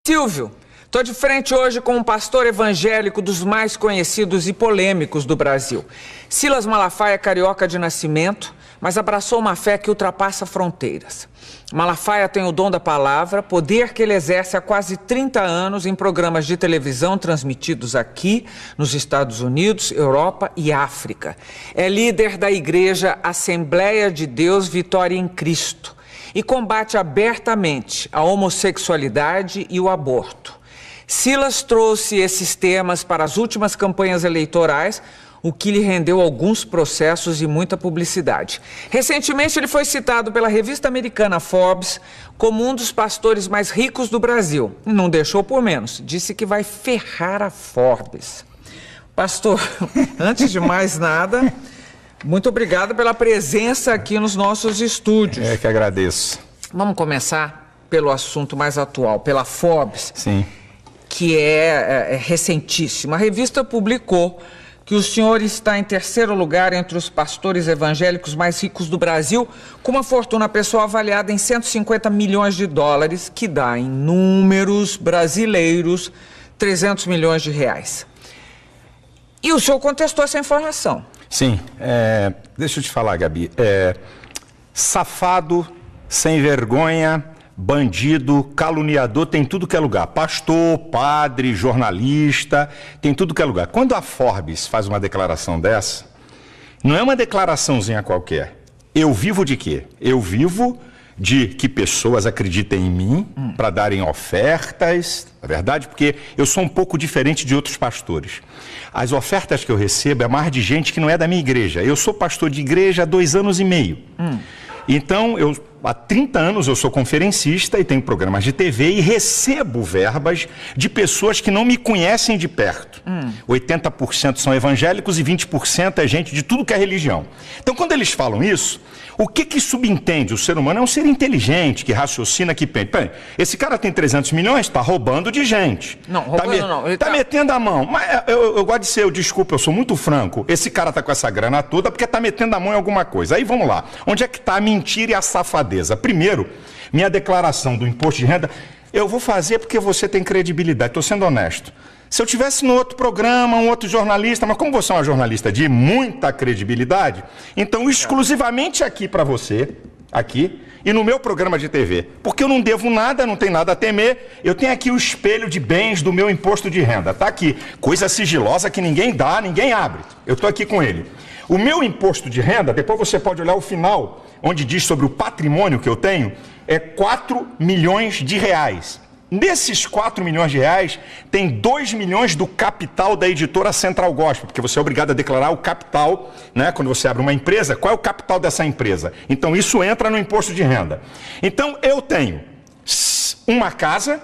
Silvio, estou de frente hoje com um pastor evangélico dos mais conhecidos e polêmicos do Brasil. Silas Malafaia é carioca de nascimento, mas abraçou uma fé que ultrapassa fronteiras. Malafaia tem o dom da palavra, poder que ele exerce há quase 30 anos em programas de televisão transmitidos aqui, nos Estados Unidos, Europa e África. É líder da igreja Assembleia de Deus Vitória em Cristo e combate abertamente a homossexualidade e o aborto. Silas trouxe esses temas para as últimas campanhas eleitorais, o que lhe rendeu alguns processos e muita publicidade. Recentemente, ele foi citado pela revista americana Forbes como um dos pastores mais ricos do Brasil. Não deixou por menos, disse que vai ferrar a Forbes. Pastor, antes de mais nada, muito obrigado pela presença aqui nos nossos estúdios. É que agradeço. Vamos começar pelo assunto mais atual, pela Forbes. Sim. Que é recentíssima. A revista publicou que o senhor está em terceiro lugar entre os pastores evangélicos mais ricos do Brasil, com uma fortuna pessoal avaliada em 150 milhões de dólares, que dá em números brasileiros 300 milhões de reais. E o senhor contestou essa informação. Sim. Deixa eu te falar, Gabi. Safado, sem vergonha, bandido, caluniador, tem tudo que é lugar. Pastor, padre, jornalista, tem tudo que é lugar. Quando a Forbes faz uma declaração dessa, não é uma declaraçãozinha qualquer. Eu vivo de quê? Eu vivo de que pessoas acreditem em mim para darem ofertas, na verdade, porque eu sou um pouco diferente de outros pastores. As ofertas que eu recebo é mais de gente que não é da minha igreja. Eu sou pastor de igreja há 2 anos e meio. Então, há 30 anos eu sou conferencista e tenho programas de TV e recebo verbas de pessoas que não me conhecem de perto. 80% são evangélicos e 20% é gente de tudo que é religião. Então, quando eles falam isso, o que subentende? O ser humano é um ser inteligente, que raciocina, que pensa. Peraí, esse cara tem 300 milhões, está roubando de gente. Não, roubando não. Está metendo a mão. Mas eu gosto de ser, desculpa, eu sou muito franco. Esse cara está com essa grana toda porque está metendo a mão em alguma coisa. Aí vamos lá. Onde é que está a mentira e a safadeza? Primeiro, minha declaração do imposto de renda, eu vou fazer porque você tem credibilidade. Estou sendo honesto. Se eu tivesse no outro programa, um outro jornalista, mas como você é uma jornalista de muita credibilidade, então exclusivamente aqui para você, aqui, e no meu programa de TV, porque eu não devo nada, não tenho nada a temer, eu tenho aqui o espelho de bens do meu imposto de renda, tá aqui, coisa sigilosa que ninguém dá, ninguém abre, eu estou aqui com ele. O meu imposto de renda, depois você pode olhar o final, onde diz sobre o patrimônio que eu tenho, é 4 milhões de reais. Nesses 4 milhões de reais, tem 2 milhões do capital da editora Central Gospel, porque você é obrigado a declarar o capital, né? Quando você abre uma empresa, qual é o capital dessa empresa? Então, isso entra no imposto de renda. Então, eu tenho uma casa,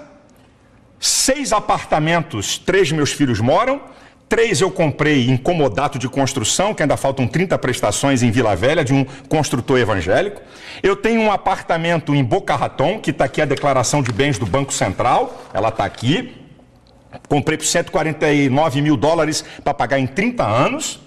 6 apartamentos, 3 meus filhos moram, 3 eu comprei em comodato de construção, que ainda faltam 30 prestações em Vila Velha, de um construtor evangélico. Eu tenho um apartamento em Boca Raton, que está aqui a declaração de bens do Banco Central, ela está aqui. Comprei por 149 mil dólares para pagar em 30 anos.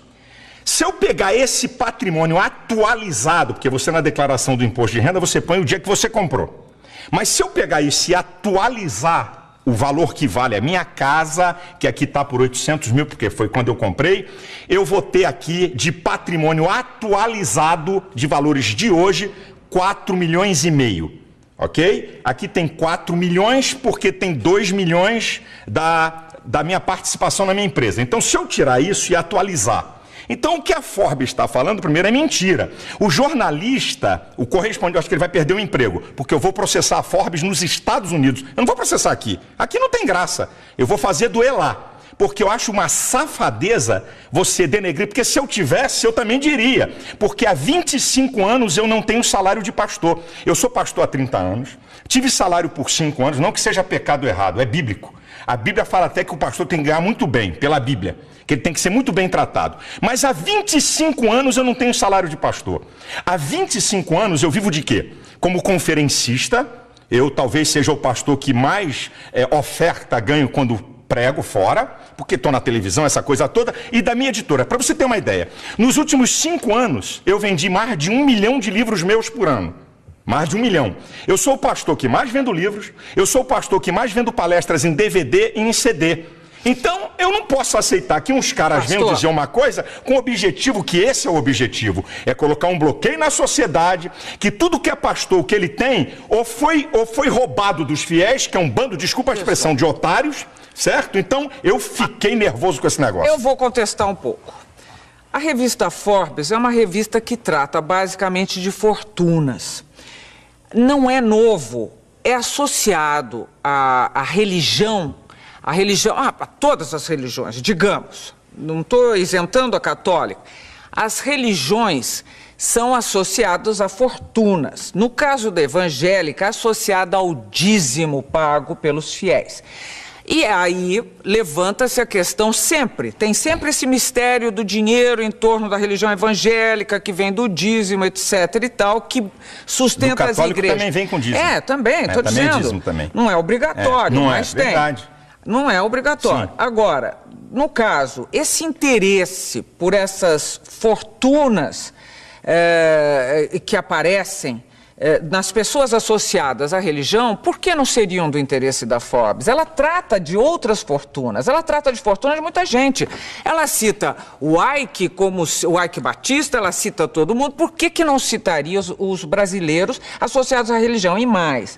Se eu pegar esse patrimônio atualizado, porque você na declaração do imposto de renda, você põe o dia que você comprou. Mas se eu pegar isso e atualizar o valor que vale a minha casa, que aqui está por 800 mil, porque foi quando eu comprei, eu vou ter aqui de patrimônio atualizado de valores de hoje, 4 milhões e meio, ok? Aqui tem 4 milhões porque tem 2 milhões da minha participação na minha empresa. Então, se eu tirar isso e atualizar, então o que a Forbes está falando, primeiro, é mentira. O jornalista, o correspondente, eu acho que ele vai perder o emprego, porque eu vou processar a Forbes nos Estados Unidos. Eu não vou processar aqui. Aqui não tem graça. Eu vou fazer doer lá. Porque eu acho uma safadeza você denegrir, porque se eu tivesse, eu também diria. Porque há 25 anos eu não tenho salário de pastor. Eu sou pastor há 30 anos, tive salário por 5 anos, não que seja pecado errado, é bíblico. A Bíblia fala até que o pastor tem que ganhar muito bem, pela Bíblia, que ele tem que ser muito bem tratado. Mas há 25 anos eu não tenho salário de pastor. Há 25 anos eu vivo de quê? Como conferencista, eu talvez seja o pastor que mais oferta ganho quando prego fora, porque estou na televisão, essa coisa toda, e da minha editora. Para você ter uma ideia, nos últimos 5 anos eu vendi mais de 1 milhão de livros meus por ano. Mais de 1 milhão. Eu sou o pastor que mais vendo livros, eu sou o pastor que mais vendo palestras em DVD e em CD. Então, eu não posso aceitar que uns caras venham dizer uma coisa com o objetivo, que esse é o objetivo, é colocar um bloqueio na sociedade, que tudo que é pastor, o que ele tem, ou foi roubado dos fiéis, que é um bando, desculpa a expressão, de otários, certo? Então, eu fiquei nervoso com esse negócio. Eu vou contestar um pouco. A revista Forbes é uma revista que trata basicamente de fortunas. Não é novo, é associado à religião, a todas as religiões, digamos, não estou isentando a católica, as religiões são associadas a fortunas. No caso da evangélica, associada ao dízimo pago pelos fiéis. E aí levanta-se a questão tem sempre esse mistério do dinheiro em torno da religião evangélica, que vem do dízimo, etc e tal, que sustenta as igrejas. Também vem com dízimo. Também, estou dizendo. Dízimo também. Não é obrigatório, mas tem. Verdade. Não é obrigatório. Sim. Agora, no caso, esse interesse por essas fortunas que aparecem nas pessoas associadas à religião, por que não seriam do interesse da Forbes? Ela trata de outras fortunas, ela trata de fortunas de muita gente. Ela cita o Ike como o Ike Batista, ela cita todo mundo. Por que não citaria os brasileiros associados à religião? E mais,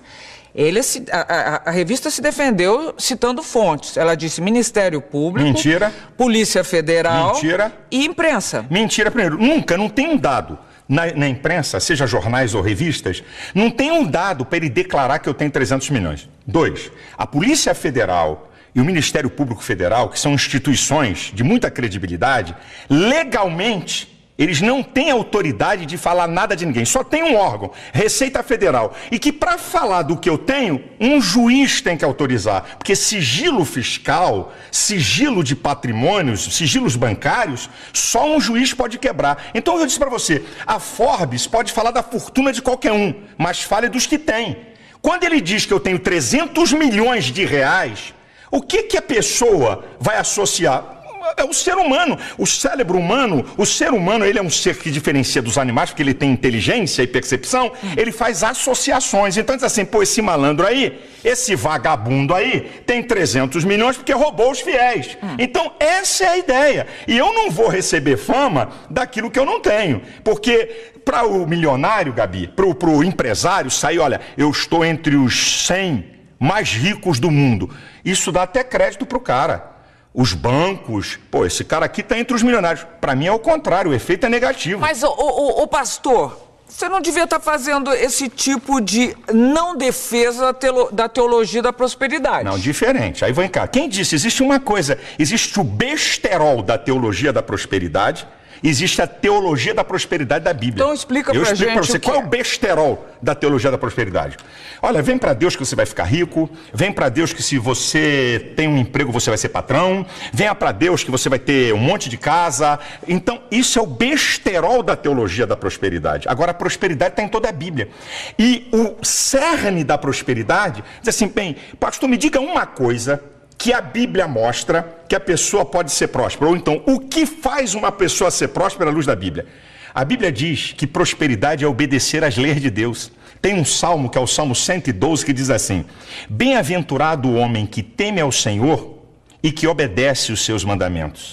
a revista se defendeu citando fontes. Ela disse Ministério Público, mentira, Polícia Federal, mentira, e imprensa. Mentira, primeiro, não tem um dado. Na imprensa, seja jornais ou revistas, não tem um dado para ele declarar que eu tenho 300 milhões. 2, a Polícia Federal e o Ministério Público Federal, que são instituições de muita credibilidade, legalmente, eles não têm autoridade de falar nada de ninguém. Só tem um órgão, Receita Federal. E que para falar do que eu tenho, um juiz tem que autorizar. Porque sigilo fiscal, sigilo de patrimônios, sigilos bancários, só um juiz pode quebrar. Então eu disse para você, a Forbes pode falar da fortuna de qualquer um, mas fale dos que tem. Quando ele diz que eu tenho 300 milhões de reais, o que a pessoa vai associar? É o ser humano, o cérebro humano, o ser humano, ele é um ser que diferencia dos animais, porque ele tem inteligência e percepção, ele faz associações. Então diz assim, pô, esse malandro aí, esse vagabundo aí, tem 300 milhões porque roubou os fiéis. Então essa é a ideia. E eu não vou receber fama daquilo que eu não tenho, porque para o milionário, Gabi, para o empresário sair, olha, eu estou entre os 100 mais ricos do mundo. Isso dá até crédito para o cara. Os bancos, pô, esse cara aqui está entre os milionários. Para mim é o contrário, o efeito é negativo. Mas, o pastor, você não devia estar fazendo esse tipo de não defesa da teologia da prosperidade. Não, diferente. Aí vem cá. Quem disse? Existe uma coisa, existe o besterol da teologia da prosperidade, existe a teologia da prosperidade da Bíblia. Então explica pra gente. Eu explico para você qual é o besterol da teologia da prosperidade. Olha, vem para Deus que você vai ficar rico, vem para Deus que se você tem um emprego você vai ser patrão, venha para Deus que você vai ter um monte de casa. Então isso é o besterol da teologia da prosperidade. Agora a prosperidade está em toda a Bíblia. E o cerne da prosperidade diz assim, bem, pastor, me diga uma coisa que a Bíblia mostra que a pessoa pode ser próspera. Ou então, o que faz uma pessoa ser próspera à luz da Bíblia? A Bíblia diz que prosperidade é obedecer às leis de Deus. Tem um salmo, que é o Salmo 112, que diz assim, bem-aventurado o homem que teme ao Senhor e que obedece os seus mandamentos.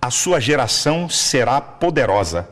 A sua geração será poderosa.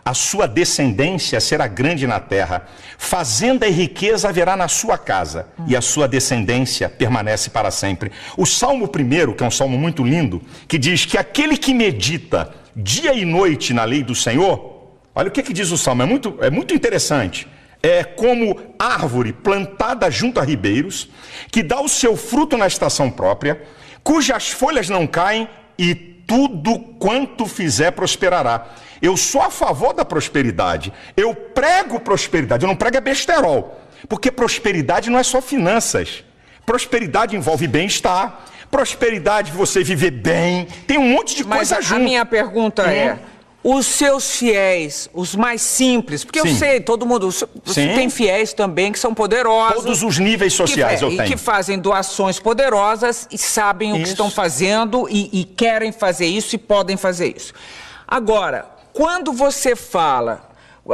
A sua descendência será grande na terra. Fazenda e riqueza haverá na sua casa, e a sua descendência permanece para sempre. O Salmo 1, que é um salmo muito lindo, que diz que aquele que medita dia e noite na lei do Senhor, olha o que diz o salmo, é muito interessante. É como árvore plantada junto a ribeiros, que dá o seu fruto na estação própria, cujas folhas não caem, e tudo quanto fizer prosperará. Eu sou a favor da prosperidade. Eu prego prosperidade, eu não prego besterol. Porque prosperidade não é só finanças. Prosperidade envolve bem-estar. Prosperidade, você viver bem. Tem um monte de coisa junto. A minha pergunta é, os seus fiéis, os mais simples, porque eu sei, todo mundo, você tem fiéis também que são poderosos. Todos os níveis sociais eu tenho. E que fazem doações poderosas e sabem o que estão fazendo e querem fazer isso e podem fazer isso. Agora, quando você fala,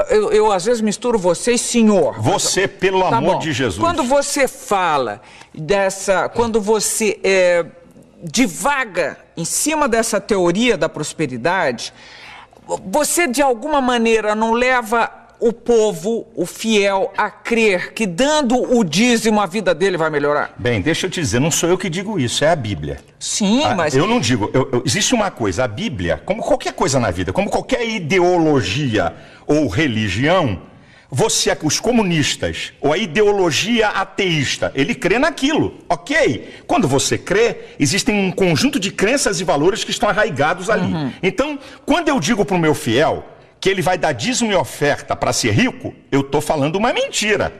Eu às vezes misturo você e senhor. Você, pelo Tá amor bom. de Jesus. Quando você fala quando você divaga em cima dessa teoria da prosperidade, você de alguma maneira não leva o povo, o fiel, a crer que dando o dízimo a vida dele vai melhorar? Bem, deixa eu te dizer, não sou eu que digo isso, é a Bíblia. Sim, mas... Eu não digo, existe uma coisa, a Bíblia, como qualquer coisa na vida, como qualquer ideologia ou religião, os comunistas, ou a ideologia ateísta, ele crê naquilo, ok? Quando você crê, existem um conjunto de crenças e valores que estão arraigados ali. Então, quando eu digo para o meu fiel que ele vai dar dízimo e oferta para ser rico, eu estou falando uma mentira.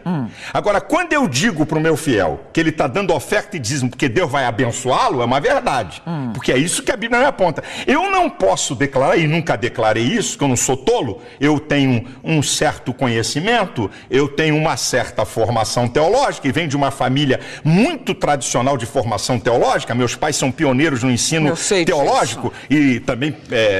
Agora, quando eu digo para o meu fiel que ele está dando oferta e dízimo porque Deus vai abençoá-lo, é uma verdade. Porque é isso que a Bíblia me aponta. Eu não posso declarar, e nunca declarei isso, que eu não sou tolo, eu tenho um certo conhecimento, eu tenho uma certa formação teológica, e venho de uma família muito tradicional de formação teológica. Meus pais são pioneiros no ensino teológico e também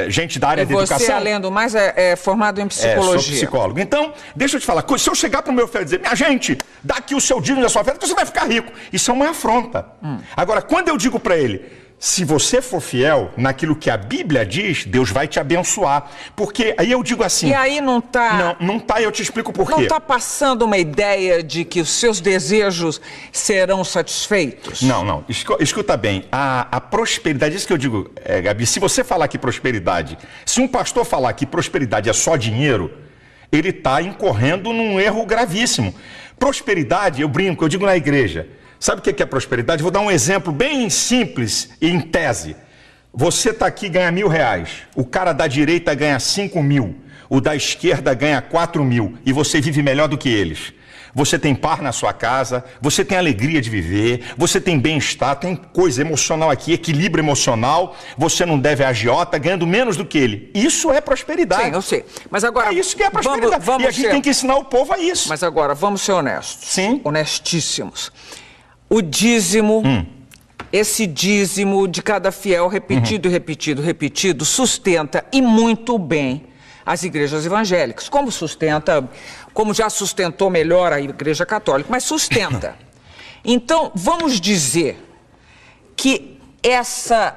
gente da área da educação. Você, além do mais, é formado em psicologia. Sou psicólogo. Então, deixa eu te falar, se eu chegar para o meu filho e dizer, minha gente, dá aqui o seu dízimo da sua oferta, você vai ficar rico. Isso é uma afronta. Agora, quando eu digo para ele, se você for fiel naquilo que a Bíblia diz, Deus vai te abençoar. Porque aí eu digo assim... E aí não está... Não está, eu te explico por quê. Não está passando uma ideia de que os seus desejos serão satisfeitos? Não. Escuta bem, a prosperidade, isso que eu digo, Gabi, se você falar que prosperidade, se um pastor falar que prosperidade é só dinheiro, ele está incorrendo num erro gravíssimo. Prosperidade, eu brinco, eu digo na igreja, sabe o que é prosperidade? Vou dar um exemplo bem simples e em tese. Você está aqui e ganha R$1.000, o cara da direita ganha 5.000, o da esquerda ganha 4.000 e você vive melhor do que eles. Você tem paz na sua casa, você tem alegria de viver, você tem bem-estar, tem coisa emocional aqui, equilíbrio emocional, você não deve a agiota ganhando menos do que ele. Isso é prosperidade. Sim, eu sei. Mas agora... É isso que é prosperidade. E a gente tem que ensinar o povo a isso. Mas agora, vamos ser honestos. Sim. Honestíssimos. O dízimo... Esse dízimo de cada fiel repetido, repetido, sustenta e muito bem as igrejas evangélicas. Como já sustentou melhor a igreja católica, mas sustenta. Então, vamos dizer que essa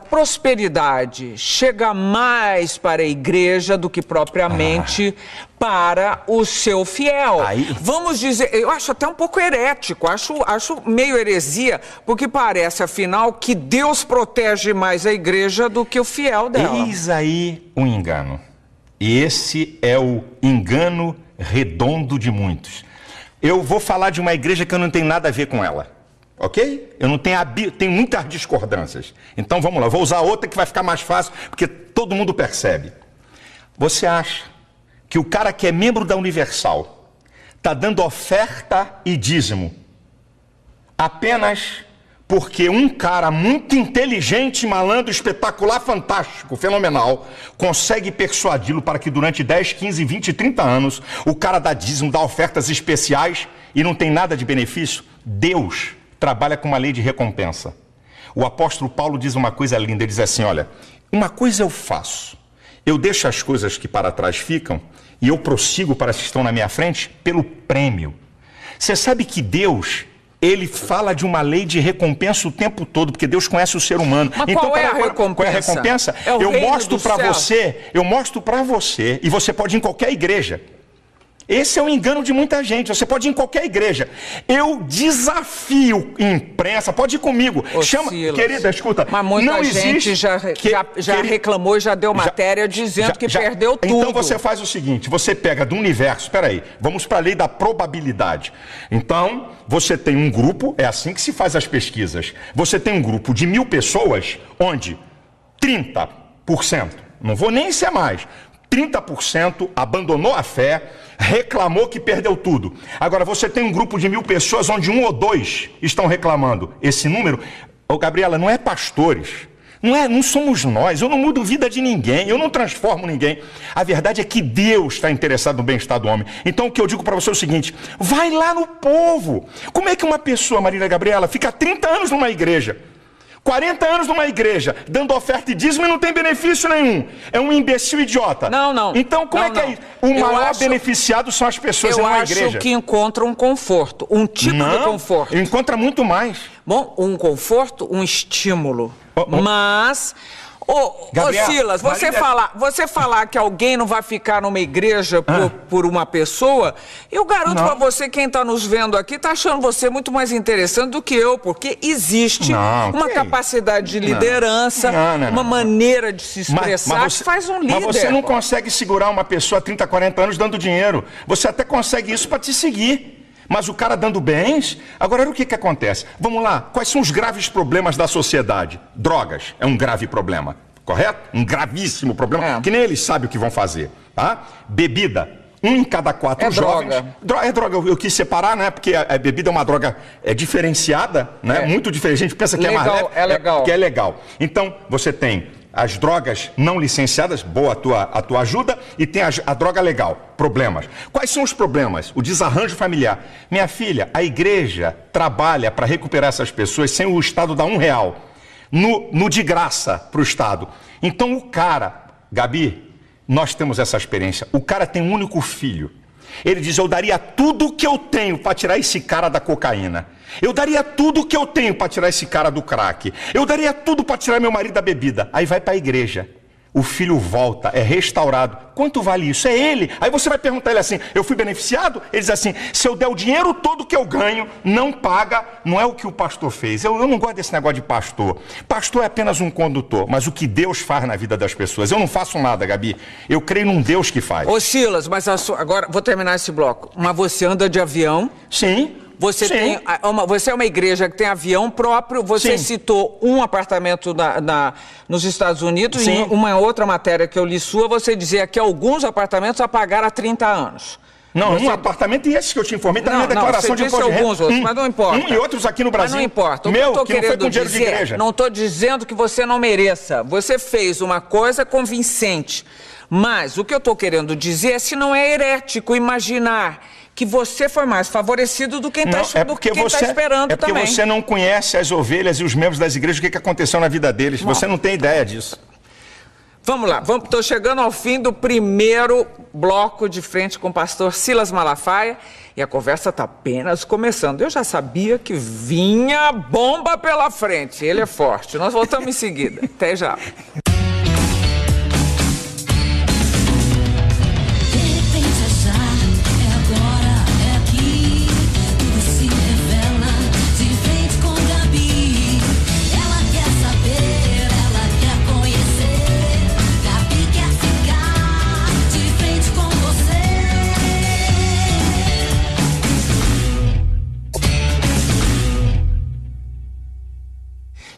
prosperidade chega mais para a igreja do que propriamente para o seu fiel. Vamos dizer, eu acho até um pouco herético, acho meio heresia, porque parece, afinal, que Deus protege mais a igreja do que o fiel dela. Eis aí um engano. E esse é o engano redondo de muitos. Eu vou falar de uma igreja que eu não tenho nada a ver com ela. Ok? Eu não tenho muitas discordâncias. Então vamos lá, vou usar outra que vai ficar mais fácil, porque todo mundo percebe. Você acha que o cara que é membro da Universal está dando oferta e dízimo apenas porque um cara muito inteligente, malandro, espetacular, fantástico, fenomenal, consegue persuadi-lo para que durante 10, 15, 20, 30 anos o cara dá dízimo, dá ofertas especiais e não tem nada de benefício? Deus trabalha com uma lei de recompensa. O apóstolo Paulo diz uma coisa linda, ele diz assim, olha, uma coisa eu faço, eu deixo as coisas que para trás ficam e eu prossigo para as que estão na minha frente pelo prêmio. Você sabe que Deus, ele fala de uma lei de recompensa o tempo todo, porque Deus conhece o ser humano. Mas então, qual é a recompensa? Qual é a recompensa? Eu mostro para você, e você pode ir em qualquer igreja. Esse é o engano de muita gente. Você pode ir em qualquer igreja. Eu desafio imprensa, pode ir comigo. Chama, querida, escuta. Mas muita gente já reclamou e já deu matéria dizendo que perdeu tudo. Então você faz o seguinte, você pega do universo, espera aí, vamos para a lei da probabilidade. Então, você tem um grupo, é assim que se faz as pesquisas. Você tem um grupo de 1.000 pessoas, onde 30%, não vou nem ser mais, 30% abandonou a fé, reclamou que perdeu tudo. Agora, você tem um grupo de 1.000 pessoas onde 1 ou 2 estão reclamando. Esse número, Gabriela, não é pastores, não somos nós, eu não mudo vida de ninguém, eu não transformo ninguém. A verdade é que Deus está interessado no bem-estar do homem. Então, o que eu digo para você é o seguinte, vai lá no povo. Como é que uma pessoa, Marília Gabriela, fica 30 anos numa igreja? 40 anos numa igreja, dando oferta e dízimo e não tem benefício nenhum. É um imbecil idiota. Não. Então, como é que é isso? O maior beneficiado são as pessoas e não a igreja. Eu acho que encontra um conforto, um tipo de conforto. Encontra muito mais. Bom, um conforto, um estímulo. Mas... Gabriel, Silas, você falar que alguém não vai ficar numa igreja por uma pessoa, eu garanto pra você, quem está nos vendo aqui, está achando você muito mais interessante do que eu, porque existe uma capacidade de liderança, uma maneira de se expressar que faz um líder. Mas você não consegue segurar uma pessoa há 30, 40 anos dando dinheiro. Você até consegue isso para te seguir. Mas o cara dando bens... Agora, o que acontece? Vamos lá, quais são os graves problemas da sociedade? Drogas é um grave problema, correto? Um gravíssimo problema, que nem eles sabem o que vão fazer, tá? Bebida, 1 em cada 4 jovens... É droga, eu quis separar, né? Porque a bebida é uma droga diferenciada, né? Muito diferente, a gente pensa que é mais leve, que é legal. Então, você tem... as drogas não licenciadas, boa a tua ajuda, e tem a droga legal, problemas. Quais são os problemas? O desarranjo familiar. Minha filha, a igreja trabalha para recuperar essas pessoas sem o Estado dar R$1 no de graça para o Estado. Então o cara, Gabi, nós temos essa experiência, o cara tem um único filho. Ele diz, eu daria tudo o que eu tenho para tirar esse cara da cocaína. Eu daria tudo o que eu tenho para tirar esse cara do crack. Eu daria tudo para tirar meu marido da bebida. Aí vai para a igreja. O filho volta, é restaurado. Quanto vale isso? É ele. Aí você vai perguntar a ele assim, eu fui beneficiado? Ele diz assim, se eu der o dinheiro todo que eu ganho, não paga, não é o que o pastor fez. Eu não gosto desse negócio de pastor. Pastor é apenas um condutor, mas o que Deus faz na vida das pessoas. Eu não faço nada, Gabi. Eu creio num Deus que faz. Ô Silas, mas agora vou terminar esse bloco. Mas você anda de avião? Sim. Você é uma igreja que tem avião próprio, você citou um apartamento nos Estados Unidos, e em uma outra matéria que eu li sua, você dizia que alguns apartamentos a pagar há 30 anos. Não, um apartamento e esse que eu te informei, está na minha declaração de imposto de renda. Alguns outros, mas não importa. E outros aqui no Brasil. Mas não importa. Que não foi com dinheiro de igreja. Não estou dizendo que você não mereça. Você fez uma coisa convincente. Mas o que eu estou querendo dizer é se não é herético imaginar que você foi mais favorecido do que quem está esperando também. É porque você não conhece as ovelhas e os membros das igrejas, o que aconteceu na vida deles. Você não tem ideia disso. Vamos lá, estou chegando ao fim do primeiro bloco de frente com o pastor Silas Malafaia e a conversa está apenas começando. Eu já sabia que vinha bomba pela frente, ele é forte. Nós voltamos em seguida. Até já.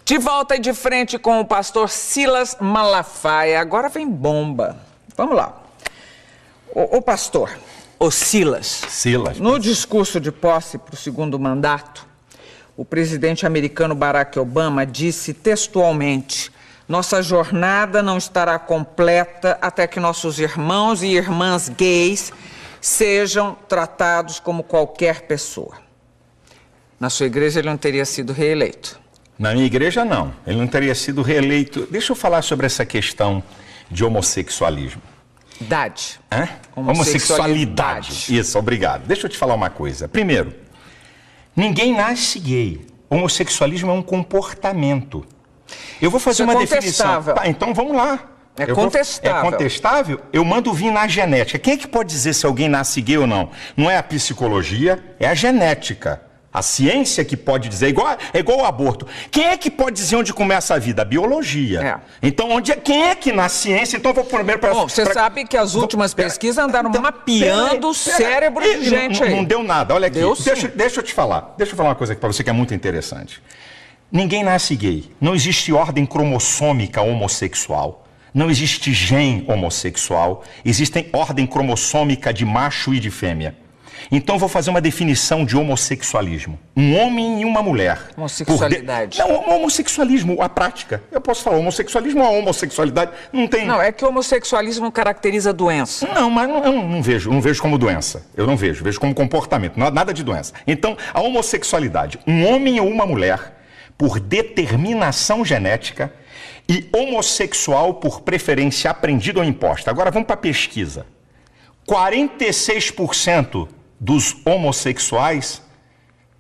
De volta e de frente com o pastor Silas Malafaia. Agora vem bomba. Vamos lá. O pastor, o Silas. No discurso de posse para o segundo mandato, o presidente americano Barack Obama disse textualmente: nossa jornada não estará completa até que nossos irmãos e irmãs gays sejam tratados como qualquer pessoa. Na sua igreja ele não teria sido reeleito. Na minha igreja, não. Ele não teria sido reeleito. Deixa eu falar sobre essa questão de homossexualismo. Homossexualidade. Isso, obrigado. Deixa eu te falar uma coisa. Primeiro, ninguém nasce gay. Homossexualismo é um comportamento. Eu vou fazer uma definição. Tá, então vamos lá. É contestável. É contestável? Eu mando vir na genética. Quem é que pode dizer se alguém nasce gay ou não? Não é a psicologia, é a genética. A ciência que pode dizer, é igual ao aborto. Quem é que pode dizer onde começa a vida? A biologia. Então, quem é que na ciência? Então, eu vou primeiro para... Bom, você sabe que as últimas pesquisas andaram mapeando o cérebro de gente aí. Não deu nada, olha aqui. Deixa eu te falar. Deixa eu falar uma coisa aqui para você que é muito interessante. Ninguém nasce gay. Não existe ordem cromossômica homossexual. Não existe gene homossexual. Existe ordem cromossômica de macho e de fêmea. Então, eu vou fazer uma definição de homossexualismo. Um homem e uma mulher. Homossexualidade. Não, homossexualismo, a prática. Eu posso falar homossexualismo ou a homossexualidade. Não tem... Não, é que o homossexualismo caracteriza a doença. Não, mas eu não vejo como doença. Eu não vejo como comportamento, nada de doença. Então, a homossexualidade. Um homem ou uma mulher por determinação genética e homossexual por preferência aprendida ou imposta. Agora vamos para a pesquisa. 46% dos homossexuais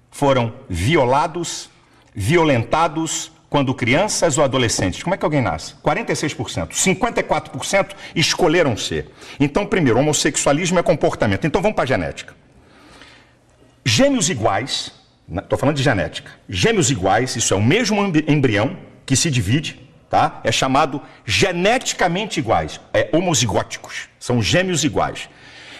foram violados, violentados quando crianças ou adolescentes. Como é que alguém nasce? 46%. 54% escolheram ser. Então, primeiro, homossexualismo é comportamento. Então, vamos para a genética. Gêmeos iguais, estou falando de genética. Gêmeos iguais, isso é o mesmo embrião que se divide, tá? É chamado geneticamente iguais. É homozigóticos. São gêmeos iguais.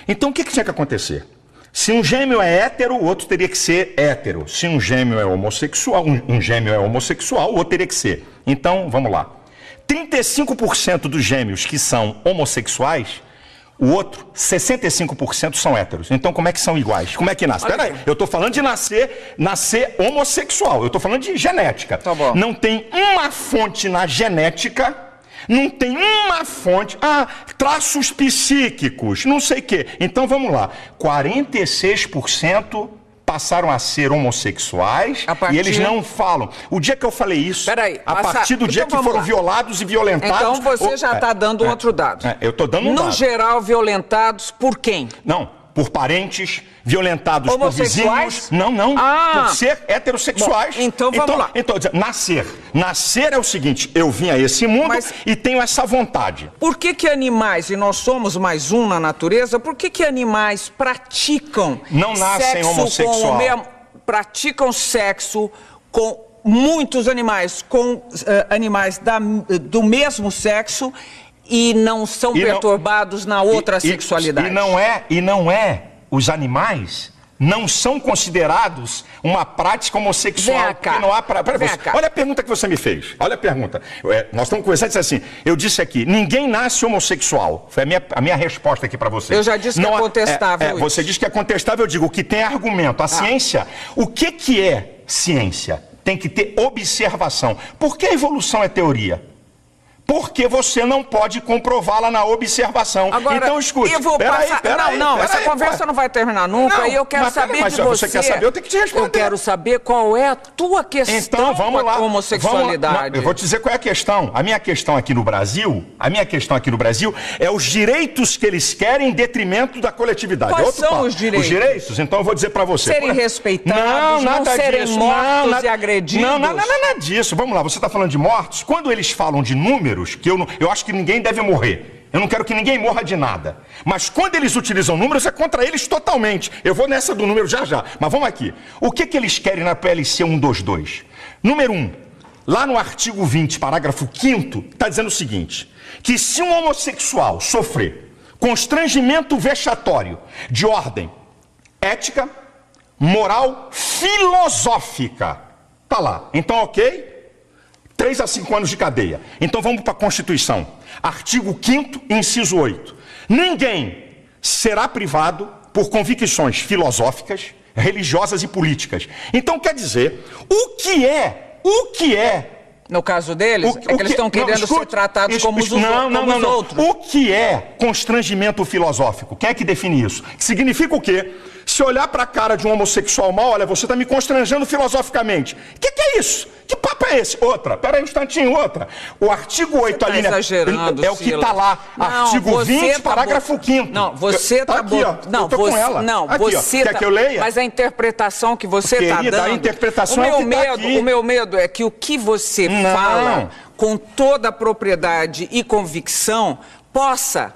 Então, o que tinha que acontecer? Se um gêmeo é hétero, o outro teria que ser hétero. Se um gêmeo é homossexual, o outro teria que ser. Então, vamos lá. 35% dos gêmeos que são homossexuais, o outro, 65% são héteros. Então, como é que são iguais? Como é que nasce? Espera aí, eu estou falando de nascer homossexual. Eu estou falando de genética. Tá bom. Não tem uma fonte na genética... Não tem uma fonte, traços psíquicos, não sei o quê. Então vamos lá, 46% passaram a ser homossexuais e eles não falam. O dia que eu falei isso, a partir do dia que foram violados e violentados... Então você já está dando outro dado. Eu estou dando um dado. No geral, violentados por quem? Não. Por parentes, violentados por vizinhos. Não. Por ser heterossexuais. Bom, então vamos lá. Então, nascer é o seguinte, eu vim a esse mundo e tenho essa vontade. Por que animais, e nós somos mais um na natureza, por que animais praticam não nascem homossexual? Praticam sexo com muitos animais, com animais do mesmo sexo, e não são perturbados na outra sexualidade. E não é, os animais não são considerados uma prática homossexual. Cá. Não há olha a pergunta que você me fez. Olha a pergunta. Nós estamos conversando e disse assim, eu disse aqui, ninguém nasce homossexual. Foi a minha resposta aqui para você. Eu já disse que é contestável. Você disse que é contestável, eu digo, o que tem argumento. A ciência, o que é ciência? Tem que ter observação. Por que a evolução é teoria? Porque você não pode comprová-la na observação. Agora, então, escute. Essa conversa não vai terminar nunca. E eu quero saber de você. Você quer saber, eu tenho que te responder. Eu quero saber qual é a tua questão com a homossexualidade. Eu vou te dizer qual é a questão. A minha questão aqui no Brasil é os direitos que eles querem em detrimento da coletividade. Quais são os direitos? Os direitos? Então eu vou dizer pra você. Serem respeitados, não serem mortos e agredidos. Não, nada disso. Vamos lá, você está falando de mortos? Quando eles falam de números, que eu acho que ninguém deve morrer. Eu não quero que ninguém morra de nada. Mas quando eles utilizam números, é contra eles totalmente. Eu vou nessa do número já. Mas vamos aqui. O que eles querem na PLC 122? Número 1. Lá no artigo 20, parágrafo 5º, está dizendo o seguinte, que se um homossexual sofrer constrangimento vexatório de ordem ética, moral, filosófica, tá lá. Então, ok? 3 a 5 anos de cadeia. Então vamos para a Constituição. Artigo 5º, inciso 8. Ninguém será privado por convicções filosóficas, religiosas e políticas. Então quer dizer, o que é... No caso deles, que eles estão querendo ser tratados como os outros. O que é constrangimento filosófico? Quem é que define isso? Significa o quê? Se olhar para a cara de um homossexual mal, olha, você está me constrangendo filosoficamente. O que é isso? Que papo é esse? Pera aí um instantinho, O artigo 8, a linha... exagerando, é o que está lá. Artigo 20, parágrafo 5º. Não, você está... Aqui, ó. Não, eu tô com ela. Não, aqui, você quer que eu leia? Mas a interpretação que você está dando... A interpretação O meu medo é que o que você fala com toda a propriedade e convicção possa...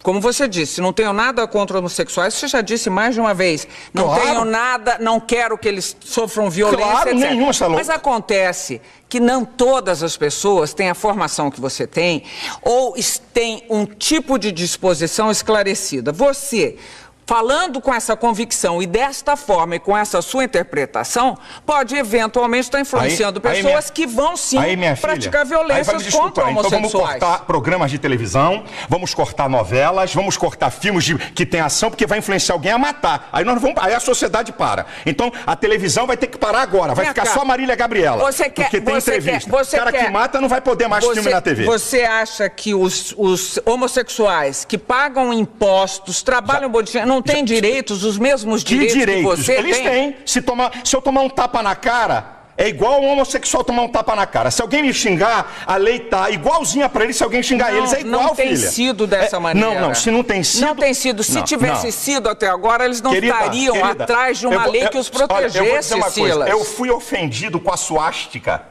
Como você disse, não tenho nada contra homossexuais, você já disse mais de uma vez. Não tenho nada, não quero que eles sofram violência, etc. Nenhuma, Salom. Mas acontece que não todas as pessoas têm a formação que você tem ou têm um tipo de disposição esclarecida. Você, falando com essa convicção e desta forma e com essa sua interpretação, pode eventualmente estar influenciando pessoas que vão sim praticar violências contra homossexuais. Então vamos cortar programas de televisão, vamos cortar novelas, vamos cortar filmes que tem ação, porque vai influenciar alguém a matar. Aí a sociedade para. Então a televisão vai ter que parar agora, vai ficar só Marília Gabriela. Porque tem entrevista. O cara que mata não vai poder mais filme na TV. Você acha que os homossexuais que pagam impostos, trabalham não têm direitos, os mesmos direitos que você Eles tem? têm. Se eu tomar um tapa na cara, É igual um homossexual tomar um tapa na cara. Se alguém me xingar, a lei tá igualzinha pra eles se alguém xingar eles. É igual, não tem filha. sido dessa maneira. Não, se não tem sido... Não tem sido. Se tivesse sido até agora, eles não estariam atrás de uma lei que os protegesse, olha, eu vou dizer uma Silas. coisa. Eu fui ofendido com a suástica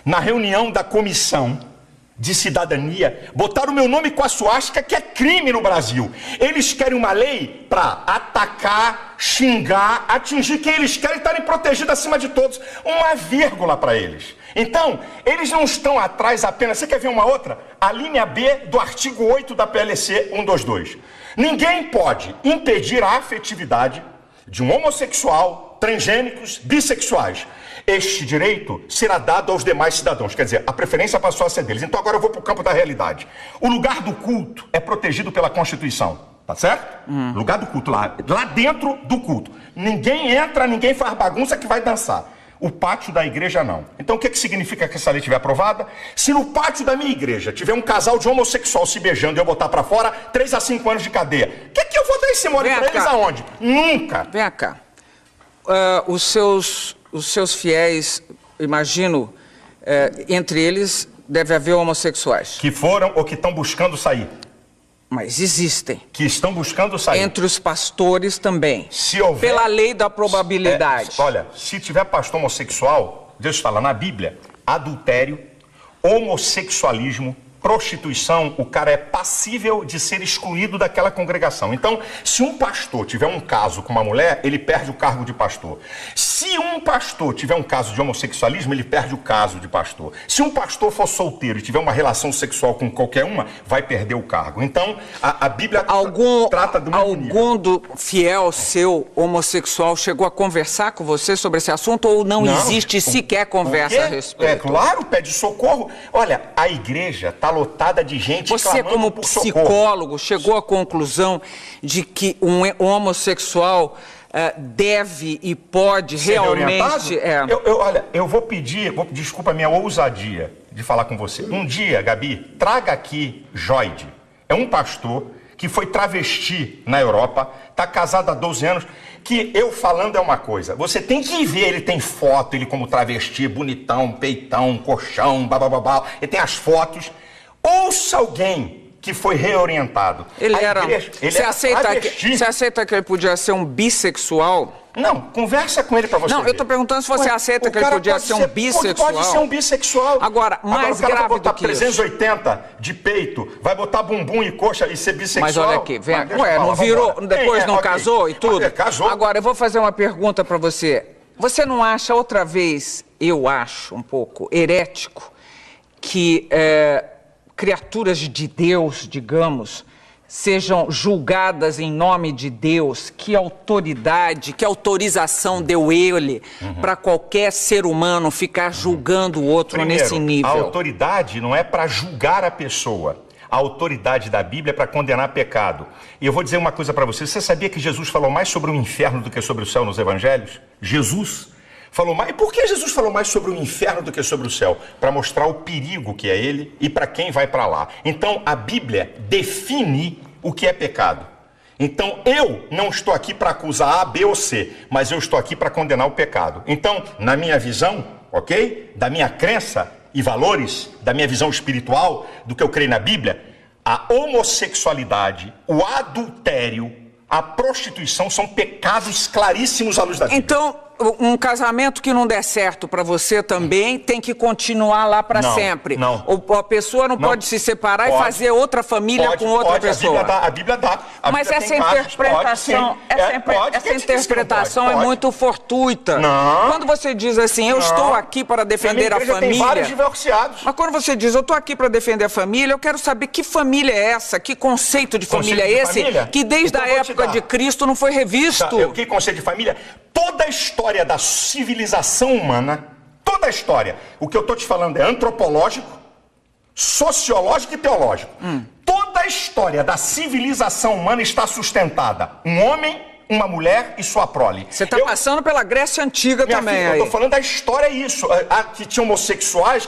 na reunião da comissão de cidadania. Botaram o meu nome com a suástica, que é crime no Brasil. Eles querem uma lei para atacar, xingar, atingir quem eles querem, estarem protegidos acima de todos. Uma vírgula para eles. Então, eles não estão atrás apenas... Você quer ver uma outra? A linha B do artigo 8 da PLC 122. Ninguém pode impedir a afetividade de um homossexual, transgênicos, bissexuais. Este direito será dado aos demais cidadãos. Quer dizer, a preferência passou a ser deles. Então agora eu vou para o campo da realidade. O lugar do culto é protegido pela Constituição. Tá certo? Lugar do culto, lá dentro do culto. Ninguém entra, ninguém faz bagunça que vai dançar. O pátio da igreja não. Então o que significa que essa lei estiver aprovada? Se no pátio da minha igreja tiver um casal de homossexual se beijando e eu botar para fora, 3 a 5 anos de cadeia. O que eu vou dar esse mole para eles aonde? Nunca. Vem cá. Os seus fiéis, imagino, entre eles deve haver homossexuais. Que foram ou que estão buscando sair. Mas existem. Que estão buscando sair. Entre os pastores também. Se houver... Pela lei da probabilidade. Olha, se tiver pastor homossexual, Deus fala na Bíblia, adultério, homossexualismo, prostituição, o cara é passível de ser excluído daquela congregação. Então, se um pastor tiver um caso com uma mulher, ele perde o cargo de pastor. Se um pastor tiver um caso de homossexualismo, ele perde o caso de pastor. Se um pastor for solteiro e tiver uma relação sexual com qualquer uma, vai perder o cargo. Então, a Bíblia trata do mesmo nível. Algum do fiel seu homossexual chegou a conversar com você sobre esse assunto ou não existe sequer conversa a respeito? É claro, pede socorro. Olha, a igreja está lotada de gente Você, como psicólogo, chegou à conclusão de que um homossexual deve e pode ser realmente... Olha, eu vou pedir, desculpa a minha ousadia de falar com você. Um dia, Gabi, traga aqui Joide. É um pastor que foi travesti na Europa, está casado há 12 anos, que eu falando é uma coisa. Você tem que ver, ele tem foto, ele como travesti, bonitão, peitão, colchão, babababá, ele tem as fotos... Ouça alguém que foi reorientado. Você aceita que ele podia ser um bissexual? Não, conversa com ele pra você. Não, eu tô perguntando se você aceita que ele podia ser um bissexual. Pode ser um bissexual. Agora, mais grave vai botar do que 380 de peito, vai botar bumbum e coxa e ser bissexual. Mas olha aqui, vem. Não virou, depois não casou e tudo? Casou. Agora, eu vou fazer uma pergunta pra você. Você não acha outra vez, eu acho um pouco herético, que criaturas de Deus, digamos, sejam julgadas em nome de Deus? Que autoridade, que autorização deu ele para qualquer ser humano ficar julgando o outro nesse nível? A autoridade não é para julgar a pessoa. A autoridade da Bíblia é para condenar pecado. E eu vou dizer uma coisa para você. Você sabia que Jesus falou mais sobre o inferno do que sobre o céu nos evangelhos? Jesus falou mais. E por que Jesus falou mais sobre o inferno do que sobre o céu? Para mostrar o perigo que é ele e para quem vai para lá. Então a Bíblia define o que é pecado. Então eu não estou aqui para acusar A, B ou C, mas eu estou aqui para condenar o pecado. Então, na minha visão, ok? Da minha crença e valores, da minha visão espiritual, do que eu creio na Bíblia, a homossexualidade, o adultério, a prostituição são pecados claríssimos à luz da Bíblia. Então, um casamento que não der certo para você também tem que continuar lá para sempre. Não. A pessoa não pode se separar e fazer outra família com outra pessoa. A Bíblia dá. Mas essa interpretação, essa interpretação é muito fortuita. Não. Quando você diz assim, eu estou aqui para defender a família. Tem vários divorciados. Mas quando você diz, eu estou aqui para defender a família, eu quero saber que família é essa, que conceito de família é esse, que desde a época de Cristo não foi revisto. Que conceito de família? Toda a história da civilização humana, toda a história, o que eu estou te falando é antropológico, sociológico e teológico. Toda a história da civilização humana está sustentada. Um homem, uma mulher e sua prole. Você está passando pela Grécia Antiga também. Filha, eu estou falando da história, é isso. Que tinha homossexuais,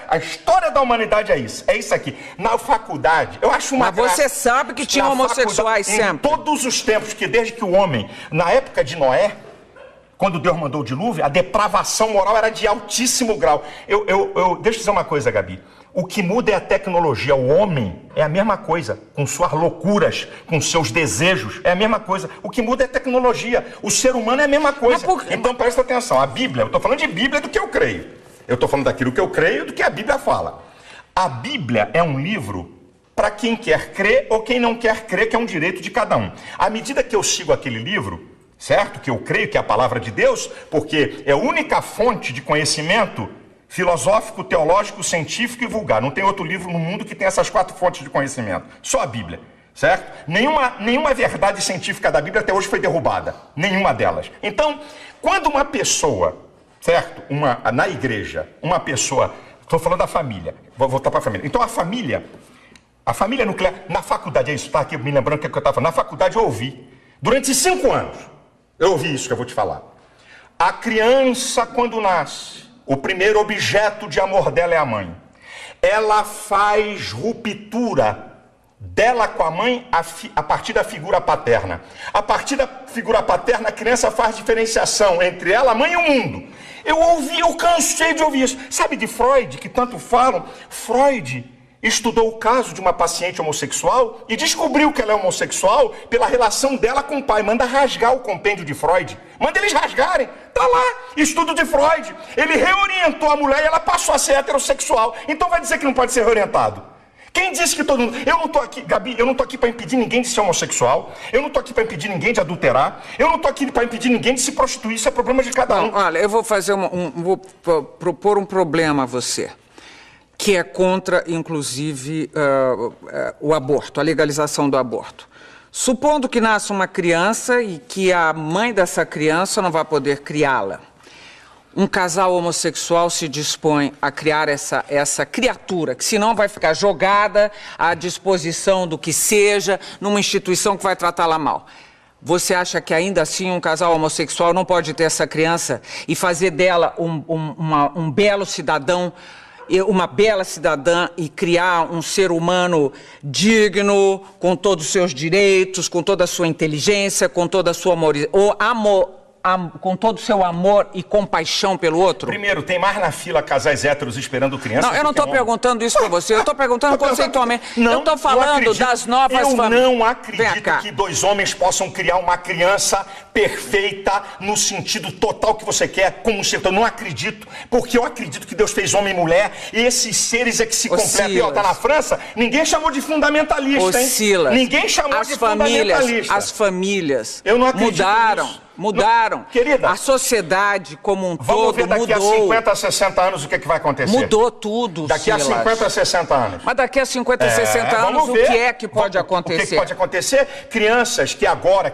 a história da humanidade é isso. É isso aqui. Na faculdade, eu acho uma Mas você sabe que tinha homossexuais sempre. Em todos os tempos, que desde que o homem, na época de Noé, quando Deus mandou o dilúvio, a depravação moral era de altíssimo grau. Deixa eu dizer uma coisa, Gabi. O que muda é a tecnologia. O homem é a mesma coisa, com suas loucuras, com seus desejos, é a mesma coisa. O que muda é a tecnologia. O ser humano é a mesma coisa. Então presta atenção, a Bíblia, eu estou falando de Bíblia do que eu creio. Eu estou falando daquilo que eu creio do que a Bíblia fala. A Bíblia é um livro para quem quer crer ou quem não quer crer, que é um direito de cada um. À medida que eu sigo aquele livro, certo? Que eu creio que é a palavra de Deus, porque é a única fonte de conhecimento filosófico, teológico, científico e vulgar. Não tem outro livro no mundo que tenha essas 4 fontes de conhecimento. Só a Bíblia, certo? Nenhuma verdade científica da Bíblia até hoje foi derrubada. Nenhuma delas. Então, quando uma pessoa, certo? Na igreja, uma pessoa... Estou falando da família. Vou voltar para a família. Então, a família nuclear... Na faculdade, é isso, tá aqui me lembrando o que eu estava falando. Na faculdade eu ouvi. Durante 5 anos, eu ouvi isso que eu vou te falar. A criança, quando nasce... O primeiro objeto de amor dela é a mãe. Ela faz ruptura dela com a mãe a partir da figura paterna. A partir da figura paterna, a criança faz diferenciação entre ela, a mãe e o mundo. Eu cansei de ouvir isso. Sabe de Freud, que tanto falam? Freud estudou o caso de uma paciente homossexual e descobriu que ela é homossexual pela relação dela com o pai. Manda rasgar o compêndio de Freud. Manda eles rasgarem. Tá lá, estudo de Freud. Ele reorientou a mulher e ela passou a ser heterossexual. Então vai dizer que não pode ser reorientado? Quem disse que todo mundo... Eu não tô aqui, Gabi, eu não tô aqui para impedir ninguém de ser homossexual. Eu não tô aqui para impedir ninguém de adulterar. Eu não tô aqui para impedir ninguém de se prostituir. Isso é problema de cada um. Olha, eu vou fazer vou propor um problema a você, que é contra, inclusive, o aborto, a legalização do aborto. Supondo que nasça uma criança e que a mãe dessa criança não vai poder criá-la. Um casal homossexual se dispõe a criar essa criatura, que senão vai ficar jogada à disposição do que seja, numa instituição que vai tratá-la mal. Você acha que ainda assim um casal homossexual não pode ter essa criança e fazer dela um belo cidadão, uma bela cidadã e criar um ser humano digno, com todos os seus direitos, com toda a sua inteligência, com toda a sua com todo o seu amor e compaixão pelo outro? Primeiro, tem mais na fila casais héteros esperando criança? Não, eu não estou perguntando isso para você, eu estou perguntando conceitualmente. Eu estou falando das novas famílias. Eu não acredito que 2 homens possam criar uma criança perfeita no sentido total que você quer, como um ser. Eu não acredito, porque eu acredito que Deus fez homem e mulher e esses seres é que se completam. E tá na França, ninguém chamou de fundamentalista, hein? Silas, ninguém chamou de fundamentalista. As famílias mudaram. Querida, a sociedade como um todo mudou. Vamos ver daqui a 50, 60 anos o que vai acontecer. Mudou tudo, daqui a 50, 60 anos. Mas daqui a 50, 60 anos, o que é que pode acontecer? O que pode acontecer? Crianças que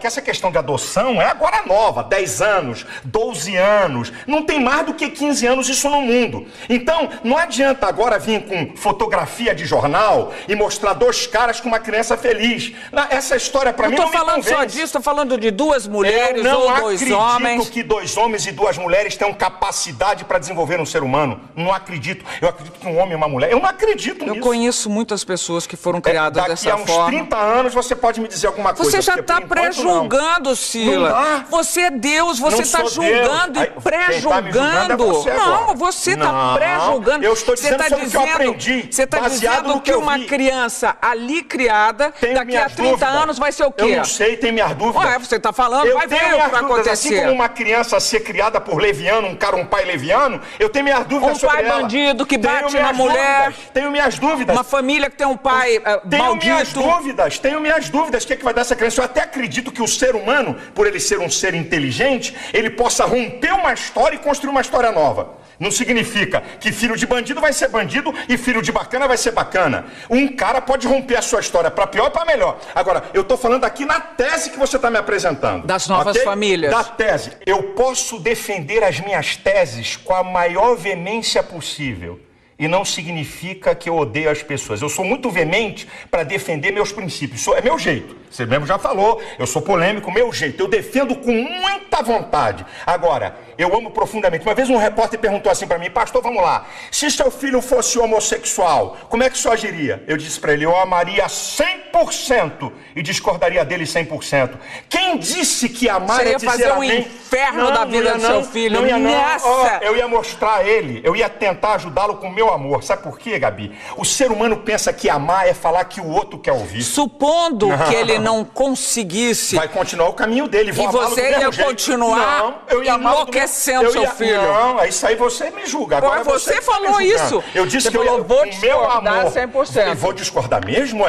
essa questão de adoção é agora nova, 10 anos, 12 anos, não tem mais do que 15 anos isso no mundo. Então, não adianta agora vir com fotografia de jornal e mostrar 2 caras com uma criança feliz. Essa história para mim não me convence. Não estou falando só disso, estou falando de 2 mulheres ou 2 homens. Eu acredito que 2 homens e 2 mulheres tenham capacidade para desenvolver um ser humano. Não acredito. Eu acredito que um homem e uma mulher... Eu não acredito nisso. Eu conheço muitas pessoas que foram criadas dessa forma. Daqui a uns 30 anos você pode me dizer alguma coisa. Você já está pré-julgando, Silas. Você é Deus, você está julgando e pré-julgando. Não, você está pré-julgando. Eu estou dizendo sobre o que eu aprendi. Você está dizendo que uma criança ali criada, daqui a 30 anos vai ser o quê? Eu não sei, tem minhas dúvidas. Você está falando, vai ver o que vai acontecer. Assim como uma criança ser criada por leviano, um pai leviano, eu tenho minhas dúvidas sobre ela. Um pai bandido que bate na mulher. Tenho minhas dúvidas. Uma família que tem um pai maldito. Tenho minhas dúvidas. O que é que vai dar essa criança? Eu até acredito que o ser humano, por ele ser um ser inteligente, ele possa romper uma história e construir uma história nova. Não significa que filho de bandido vai ser bandido e filho de bacana vai ser bacana. Um cara pode romper a sua história para pior e para melhor. Agora, eu estou falando aqui na tese que você está me apresentando. Das novas famílias. Da tese. Eu posso defender as minhas teses com a maior veemência possível. E não significa que eu odeio as pessoas. Eu sou muito veemente para defender meus princípios. É meu jeito. Você mesmo já falou, eu sou polêmico, meu jeito. Eu defendo com muita vontade. Agora, Eu amo profundamente. Uma vez um repórter perguntou assim para mim, pastor, vamos lá, se seu filho fosse homossexual, como é que o senhor agiria? Eu disse para ele, eu amaria 100% e discordaria dele 100%. Quem disse que amar Você ia é dizer fazer um amém? inferno da vida do seu filho. Não ia não. Nessa. Eu ia mostrar a ele, eu ia tentar ajudá-lo com o meu amor. Sabe por quê, Gabi? O ser humano pensa que amar é falar que o outro quer ouvir. Supondo que ele não conseguisse... Vai continuar o caminho dele. E você ia continuar enlouquecendo seu filho. Não, isso aí você me julga. Agora você falou isso. Eu disse que eu vou discordar 100%. Eu vou discordar mesmo?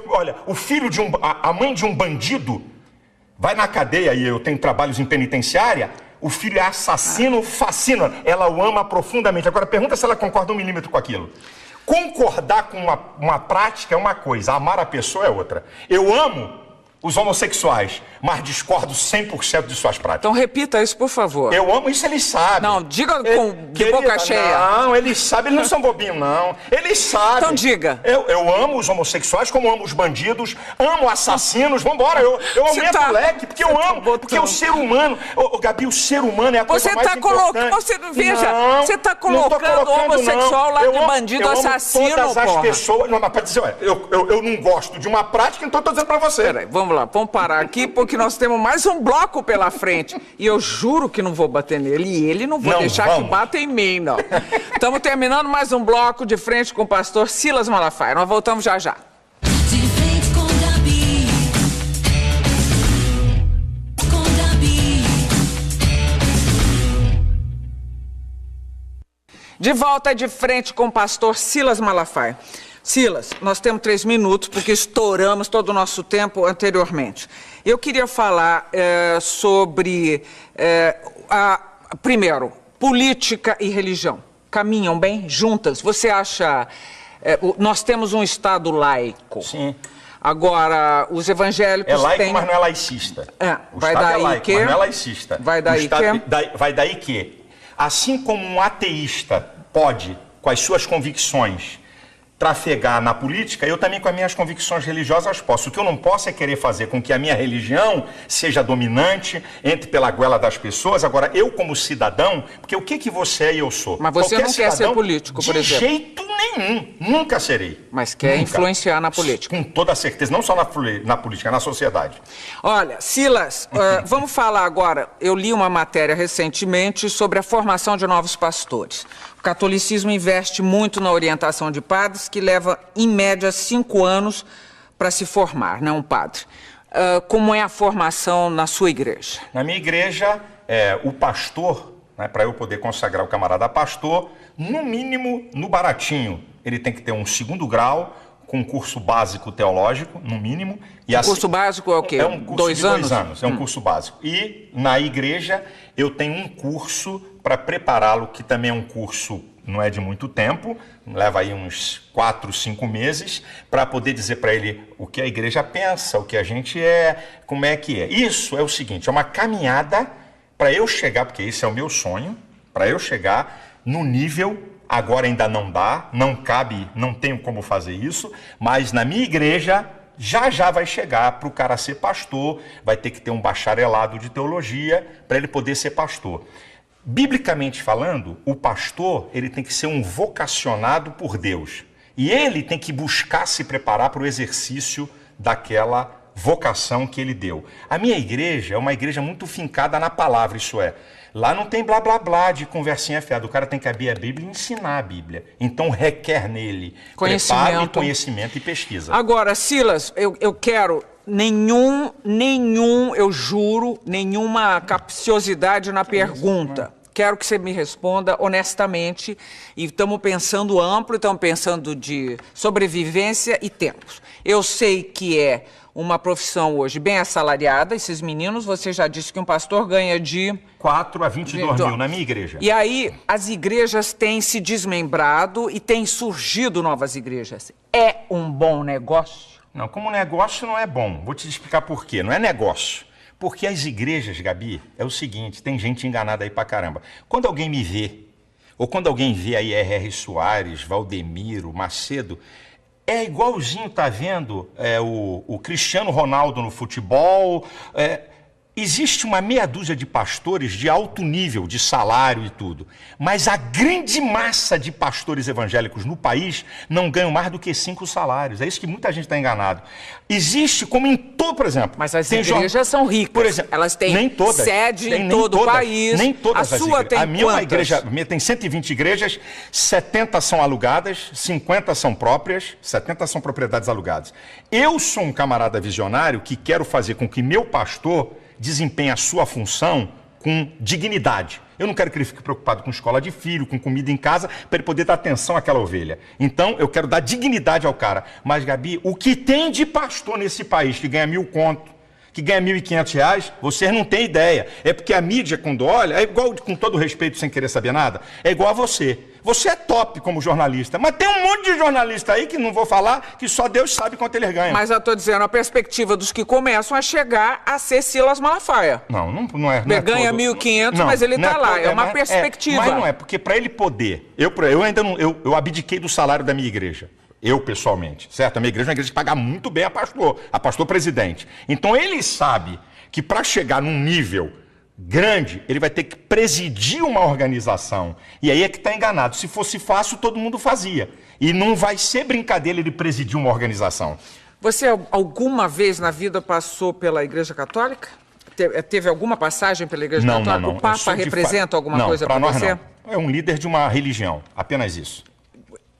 Olha, o filho de a mãe de um bandido vai na cadeia e eu tenho trabalhos em penitenciária, o filho é assassino, fascina. Ela o ama profundamente. Agora pergunta se ela concorda 1 milímetro com aquilo. Concordar com uma prática é uma coisa, amar a pessoa é outra. Eu amo os homossexuais, mas discordo 100% de suas práticas. Então repita isso, por favor. Eu amo isso, eles sabem. Não, diga de boca cheia. Não, eles sabem, eles não são bobinhos, não. Eles sabem. Então diga. Eu amo os homossexuais, como amo os bandidos, amo assassinos, vambora, eu aumento o leque, porque eu amo, porque o ser humano, Gabi, o ser humano é a coisa mais importante. Veja, você está colocando o homossexual lá de bandido, assassino, todas as pessoas, não, mas para dizer, olha, eu não gosto de uma prática, então estou dizendo para você. Peraí, vamos lá, vamos parar aqui, porque nós temos mais um bloco pela frente. E eu juro que não vou bater nele. E ele não vou deixar que bata em mim, não. Estamos terminando mais um bloco de frente com o pastor Silas Malafaia. Nós voltamos já já. De frente com Gabi. Com Gabi. De volta de frente com o pastor Silas Malafaia. Silas, nós temos 3 minutos, porque estouramos todo o nosso tempo anteriormente. Eu queria falar sobre, primeiro, política e religião. Caminham bem juntas? Você acha... nós temos um Estado laico. Sim. Agora, os evangélicos É laico, têm... mas não é laicista. Vai daí é laico, que... mas não é laicista. Vai daí que... Vai daí que, assim como um ateísta pode, com as suas convicções, trafegar na política, eu também com as minhas convicções religiosas posso. O que eu não posso é querer fazer com que a minha religião seja dominante, entre pela goela das pessoas. Agora, eu como cidadão, porque o que você é e eu sou? Mas você não quer ser político, por exemplo? De jeito nenhum, nunca serei. Mas quer influenciar na política? Com toda certeza, não só na política, na sociedade. Olha, Silas, vamos falar agora, eu li uma matéria recentemente sobre a formação de novos pastores. O catolicismo investe muito na orientação de padres, que leva, em média, 5 anos para se formar, né, um padre. Como é a formação na sua igreja? Na minha igreja, o pastor, né, para eu poder consagrar o camarada pastor, no mínimo, no baratinho, ele tem que ter um 2º grau, com um curso básico teológico, no mínimo. E o curso básico é o quê? É um curso 2 anos? 2 anos, é um curso básico. E na igreja eu tenho um curso para prepará-lo, que também é um curso, não é de muito tempo, leva aí uns 4, 5 meses, para poder dizer para ele o que a igreja pensa, o que a gente é, como é que é. Isso é o seguinte, é uma caminhada para eu chegar, porque esse é o meu sonho, para eu chegar no nível... Agora ainda não dá, não cabe, não tenho como fazer isso, mas na minha igreja já vai chegar para o cara ser pastor, vai ter que ter um bacharelado de teologia para ele poder ser pastor. Biblicamente falando, o pastor ele tem que ser um vocacionado por Deus e ele tem que buscar se preparar para o exercício daquela vocação que ele deu. A minha igreja é uma igreja muito fincada na palavra, isso é. Lá não tem blá blá blá de conversinha fiada. O cara tem que abrir a Bíblia e ensinar a Bíblia. Então requer nele preparo e conhecimento e pesquisa. Agora, Silas, eu quero eu juro, nenhuma capciosidade na pergunta. Quero que você me responda honestamente. E estamos pensando amplo, estamos pensando de sobrevivência e tempos. Eu sei que é uma profissão hoje bem assalariada, esses meninos, você já disse que um pastor ganha de... 4 a 22 mil na minha igreja. E aí, as igrejas têm se desmembrado e têm surgido novas igrejas. É um bom negócio? Não, como negócio não é bom. Vou te explicar por quê. Não é negócio. Porque as igrejas, Gabi, é o seguinte, tem gente enganada aí pra caramba. Quando alguém me vê, ou quando alguém vê aí R.R. Soares, Valdemiro, Macedo... É igualzinho, tá vendo, o Cristiano Ronaldo no futebol. Existe uma meia dúzia de pastores de alto nível, de salário e tudo, mas a grande massa de pastores evangélicos no país não ganham mais do que 5 salários. É isso que muita gente está enganado. Existe, como em todo, por exemplo... Mas as igrejas são ricas. Por exemplo, elas têm nem todas, sede em todo o país. Nem todas a as sua igrejas. tem A minha é uma quantas? igreja, a minha tem 120 igrejas, 70 são alugadas, 50 são próprias, 70 são propriedades alugadas. Eu sou um camarada visionário que quero fazer com que meu pastor desempenhe a sua função com dignidade. Eu não quero que ele fique preocupado com escola de filho, com comida em casa, para ele poder dar atenção àquela ovelha. Então, eu quero dar dignidade ao cara. Mas, Gabi, o que tem de pastor nesse país que ganha 1.000 conto, que ganha R$1.500, vocês não têm ideia. É porque a mídia, quando olha, é igual, com todo respeito, sem querer saber nada, é igual a você. Você é top como jornalista, mas tem um monte de jornalista aí, que não vou falar, que só Deus sabe quanto eles ganham. Mas eu estou dizendo, a perspectiva dos que começam a chegar a ser Silas Malafaia. Não é. Ele ganha 1.500, mas ele está lá. É uma perspectiva. Mas não é, porque para ele poder... Eu ainda não... Eu abdiquei do salário da minha igreja. Eu, pessoalmente, certo? A minha igreja é uma igreja que paga muito bem a pastor presidente. Então, ele sabe que para chegar num nível grande, ele vai ter que presidir uma organização. E aí é que está enganado. Se fosse fácil, todo mundo fazia. E não vai ser brincadeira ele presidir uma organização. Você alguma vez na vida passou pela Igreja Católica? Teve alguma passagem pela Igreja Católica? Não. O Papa representa alguma coisa para nós você? Não. É um líder de uma religião, apenas isso.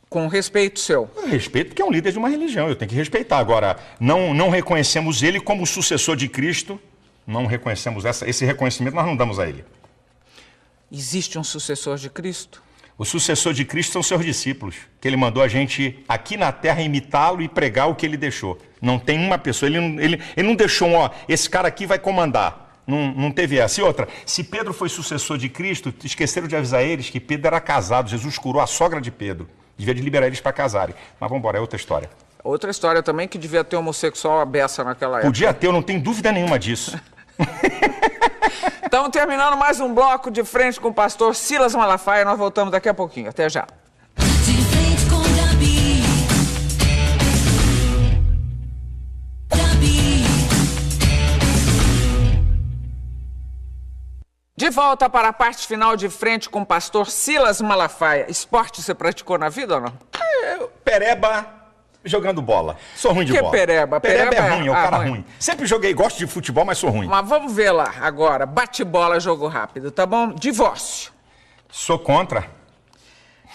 Com respeito seu? Eu respeito porque é um líder de uma religião, eu tenho que respeitar. Agora, não reconhecemos ele como sucessor de Cristo, não reconhecemos esse reconhecimento, nós não damos a ele. Existe um sucessor de Cristo? O sucessor de Cristo são seus discípulos, que ele mandou a gente aqui na terra imitá-lo e pregar o que ele deixou. Não tem uma pessoa, ele não deixou esse cara aqui vai comandar. Não teve essa. E outra, se Pedro foi sucessor de Cristo, esqueceram de avisar eles que Pedro era casado, Jesus curou a sogra de Pedro. Devia de liberar eles para casarem. Mas vamos embora, é outra história. Outra história também que devia ter homossexual à beça naquela época. Podia ter, eu não tenho dúvida nenhuma disso. Estamos terminando mais um bloco de frente com o pastor Silas Malafaia. Nós voltamos daqui a pouquinho. Até já. De frente com Gabi. Gabi. De volta para a parte final de frente com o pastor Silas Malafaia. Esporte você praticou na vida ou não? Pereba jogando bola. Sou ruim de bola. Pereba? Pereba é ruim, é o cara ruim. ruim. Sempre joguei, gosto de futebol, mas sou ruim. Mas vamos ver lá agora. Bate-bola, jogo rápido, tá bom? Divórcio. Sou contra,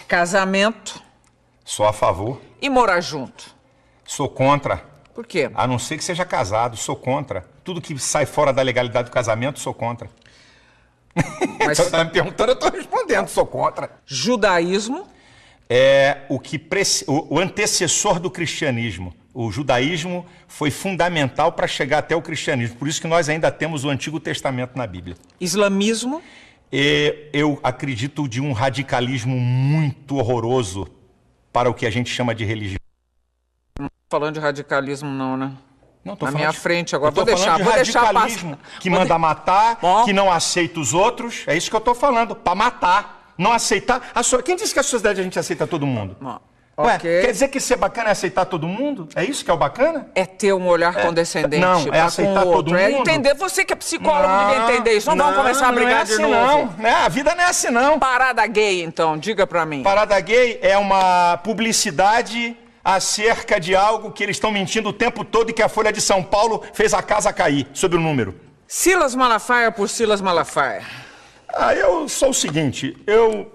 Casamento sou a favor. e morar junto. Sou contra, Por quê? a não ser que seja casado, sou contra. Tudo que sai fora da legalidade do casamento, sou contra. Mas Você está me perguntando, eu estou respondendo, sou contra. judaísmo É o antecessor do cristianismo. O judaísmo foi fundamental para chegar até o cristianismo. Por isso que nós ainda temos o Antigo Testamento na Bíblia. islamismo Eu acredito de um radicalismo muito horroroso para o que a gente chama de religião. falando de radicalismo não, né? Não, tô Na falando minha de- frente agora. eu tô Vou deixar falando de radicalismo, passar. que manda matar, Bom. que não aceita os outros. É isso que eu estou falando, para matar, não aceitar. Quem disse que a sociedade a gente aceita todo mundo? Bom, Ué, ok. quer dizer que ser bacana é aceitar todo mundo? É isso que é o bacana? É ter um olhar condescendente não, é para aceitar com o todo outro. É mundo? entender. Você que é psicólogo devia entender isso. Não vamos começar a brigar não é de assim, novo. Não, né? A vida não é assim, não. Parada gay, então. Diga pra mim. Parada gay é uma publicidade acerca de algo que eles estão mentindo o tempo todo e que a Folha de São Paulo fez a casa cair, sobre o número. Silas Malafaia por Silas Malafaia. Eu sou o seguinte, eu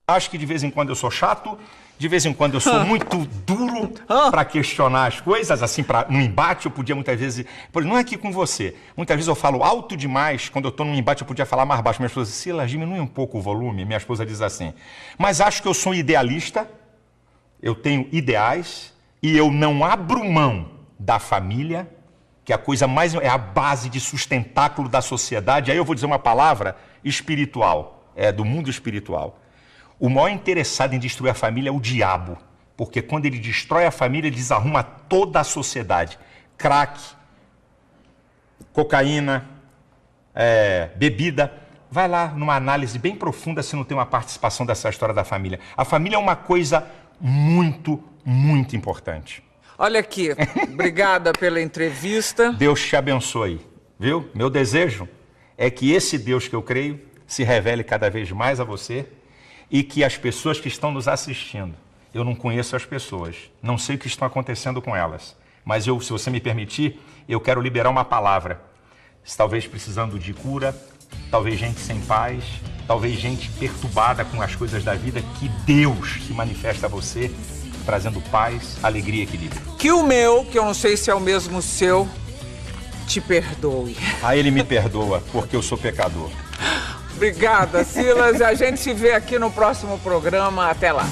acho que de vez em quando eu sou chato, de vez em quando eu sou muito duro para questionar as coisas, assim, no embate eu podia muitas vezes... Não é aqui com você, muitas vezes eu falo alto demais, quando eu estou num embate eu podia falar mais baixo. Minha esposa diz, Silas, diminui um pouco o volume, minha esposa diz assim. Mas acho que eu sou um idealista, eu tenho ideais e eu não abro mão da família, que é a coisa mais... é a base de sustentáculo da sociedade. Aí eu vou dizer uma palavra espiritual, do mundo espiritual. O maior interessado em destruir a família é o diabo, porque quando ele destrói a família, ele desarruma toda a sociedade. Crack, cocaína, bebida. Vai lá numa análise bem profunda se não tem uma participação dessa história da família. A família é uma coisa muito, muito importante. Olha aqui. Obrigada pela entrevista. Deus te abençoe. viu? Meu desejo é que esse Deus que eu creio se revele cada vez mais a você e que as pessoas que estão nos assistindo, eu não conheço as pessoas, não sei o que está acontecendo com elas, mas eu, se você me permitir, eu quero liberar uma palavra. Talvez precisando de cura, talvez gente sem paz, talvez gente perturbada com as coisas da vida, que Deus se manifesta a você, trazendo paz, alegria e equilíbrio. Que o meu, que eu não sei se é o mesmo seu, te perdoe. Ah, ele me perdoa, porque eu sou pecador. Obrigada, Silas. A gente se vê aqui no próximo programa. Até lá.